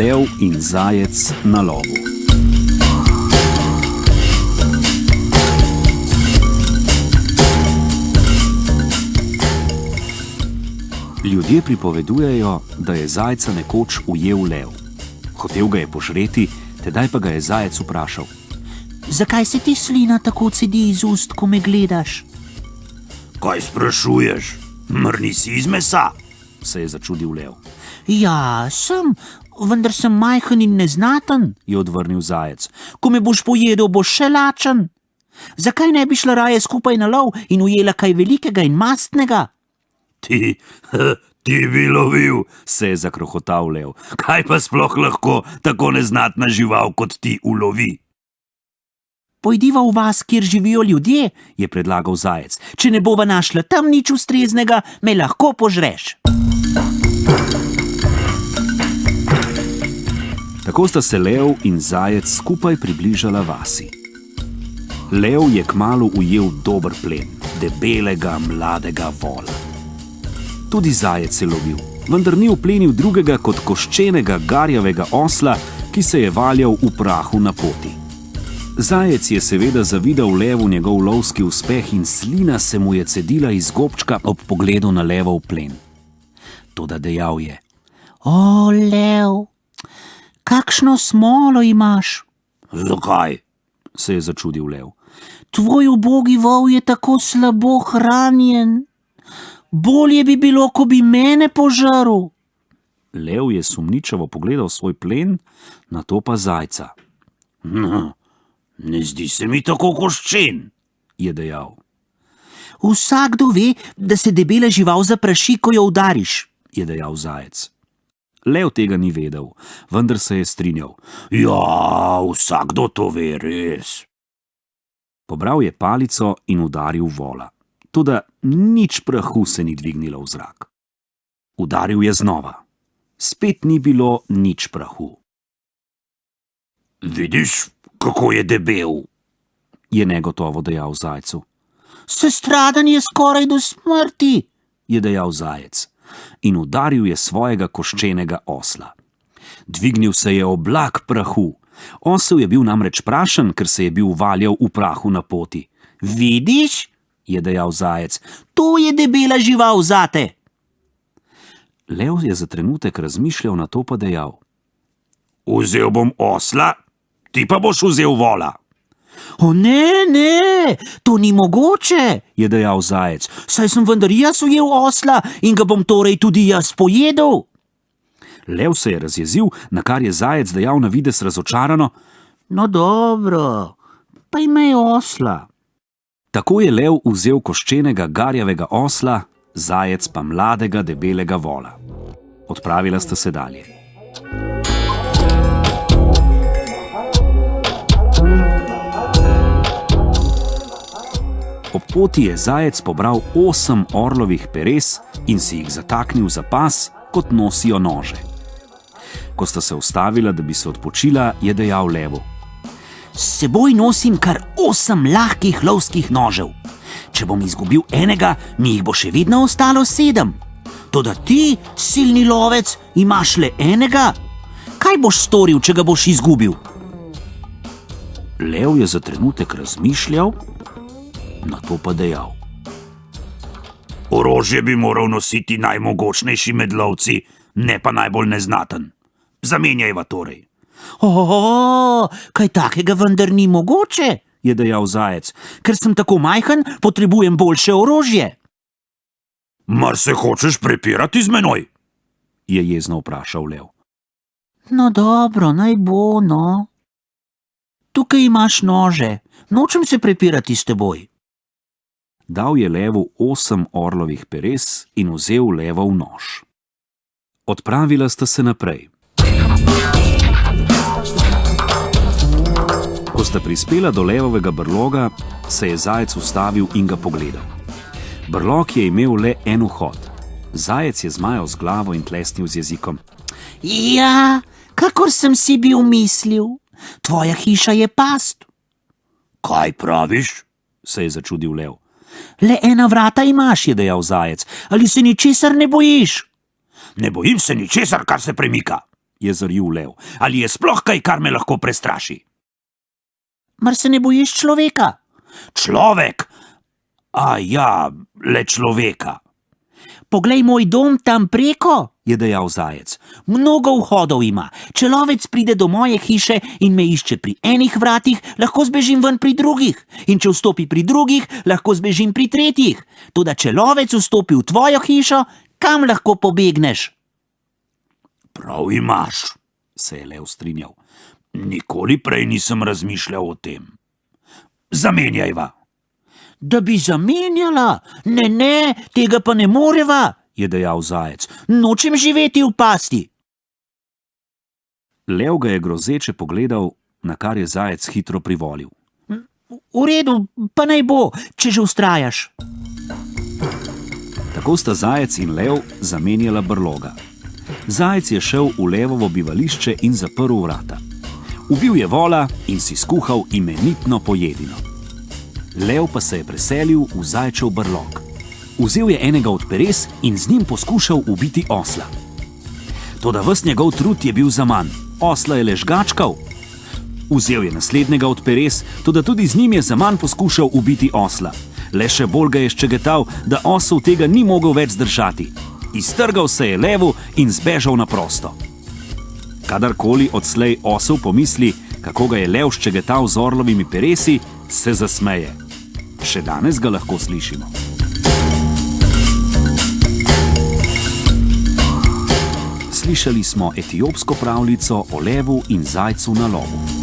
Lev in zajec na lovu. Ljudje pripovedujejo, da je zajca nekoč ujel lev. Hotel ga je požreti, tedaj pa ga je zajec vprašal: Zakaj se ti slina tako cedi iz ust, ko me gledaš? Kaj sprašuješ? Mar nisi iz mesa? Se je začudil lev. Ja, sem, vendar sem majhen in neznaten, je odvrnil zajec. Ko me boš pojedel, boš še lačen. Zakaj ne bi šla raje skupaj na lov in ujela kaj velikega in mastnega? Ti bi lovil, se je zakrohotal lev. Kaj pa sploh lahko tako neznatna žival kot ti ulovi? Pojdiva v vas, kjer živijo ljudje, je predlagal zajec. Če ne bova našla tam nič ustreznega, me lahko požreš. Tako sta se lev in zajec skupaj približala vasi. Lev je kmalu ujel dober plen, debelega mladega vola. Tudi zajec je lovil, vendar ni uplenil drugega kot koščenega garjavega osla, ki se je valjal v prahu na poti. Zajec je seveda zavidal levu njegov lovski uspeh in slina se mu je cedila iz gobčka ob pogledu na levov plen. Toda dejal je: O, lev, kakšno smolo imaš? Zakaj? Se je začudil lev. Tvoj ubogi vol je tako slabo hranjen. Bolje bi bilo, ko bi mene požrl. Lev je sumničavo pogledal svoj plen, nato pa zajca. Ne zdi se mi tako koščen, je dejal. Vsakdo ve, da se debela žival zapraši, ko jo udariš, je dejal zajec. Lev tega ni vedel, vendar se je strinjal. Ja, vsakdo to ve, res. Pobral je palico in udaril vola. Toda nič prahu se ni dvignilo v zrak. Udaril je znova. Spet ni bilo nič prahu. Vidiš, kako je debel, je negotovo dejal zajcu. Sestradan je skoraj do smrti, je dejal zajec in udaril je svojega koščenega osla. Dvignil se je oblak prahu. Osel je bil namreč prašen, ker se je bil valjal v prahu na poti. Vidiš, je dejal zajec, to je debela žival zate. Lev je za trenutek razmišljal, nato pa dejal: Vzel bom osla, ti pa boš vzel vola. O ne, to ni mogoče, je dejal zajec. Saj sem vendar jaz ujel osla in ga bom torej tudi jaz pojedel. Lev se je razjezil, na kar je zajec dejal na videz razočarano: No dobro, pa imej osla. Tako je lev vzel koščenega garjavega osla, zajec pa mladega debelega vola. Odpravila sta se dalje. Ob poti je zajec pobral 8 orlovih peres in si jih zataknil za pas, kot nosijo nože. Ko sta se ustavila, da bi se odpočila, je dejal levu: S seboj nosim kar 8 lahkih lovskih nožev. Če bom izgubil enega, mi jih bo še vedno ostalo 7. Toda ti, silni lovec, imaš le enega. Kaj boš storil, če ga boš izgubil? Lev je za trenutek razmišljal, nato pa dejal: Orožje bi moral nositi najmogočnejši med lovci, ne pa najbolj neznaten. Zamenjajva torej. Kaj takega vendar ni mogoče, je dejal zajec. Ker sem tako majhen, potrebujem boljše orožje. Mar se hočeš prepirati z menoj? Je jezno vprašal lev. No dobro, naj bo, no. Tukaj imaš nože, nočem se prepirati s teboj. Dal je levu 8 orlovih peres in vzel levov nož. Odpravila sta se naprej. Ko sta prispela do levovega brloga, se je zajec ustavil in ga pogledal. Brlog je imel le en vhod. Zajec je zmajal z glavo in tlesnil z jezikom. Ja, kakor sem si bil mislil. Tvoja hiša je past. Kaj praviš? Se je začudil lev. Le ena vrata imaš, je dejal zajec. Ali se ničesar ne bojiš? Ne bojim se ničesar, kar se premika. je zarjul lev. Ali je sploh kaj, kar me lahko prestraši? Mar se ne bojiš človeka? Človek? A ja, le človeka. Poglej moj dom tam preko, Je dejal zajec. mnogo vhodov ima. Če lovec pride do moje hiše in me išče pri enih vratih, lahko zbežim ven pri drugih. In če vstopi pri drugih, lahko zbežim pri tretjih. Toda če lovec vstopi v tvojo hišo, kam lahko pobegneš? Prav imaš, Se je lev strinjal. nikoli prej nisem razmišljal o tem. Zamenjajva. Da bi zamenjala? Ne, tega pa ne moreva, Je dejal zajec. nočem živeti v pasti. Lev ga je grozeče pogledal, na kar je zajec hitro privolil. V redu, pa naj bo, če že vztrajaš. Tako sta zajec in lev zamenjala brloga. Zajec je šel v levovo bivališče in zaprl vrata. Ubil je vola in si skuhal imenitno pojedino. Lev pa se je preselil v zajčev brlog. Vzel je enega od peres in z njim poskušal ubiti osla. Toda ves njegov trud je bil zaman, osla je le žgačkal. Vzel je naslednjega od peres, toda tudi z njim je zaman poskušal ubiti osla. Le še bolj ga je ščegetal, da osel tega ni mogel več zdržati. Iztrgal se je levu in zbežal na prosto. Kadarkoli odslej osel pomisli, kako ga je lev ščegetal z orlovimi peresi, se zasmeje. Še danes ga lahko slišimo. Slišali smo etiopsko pravljico o levu in zajcu na lovu.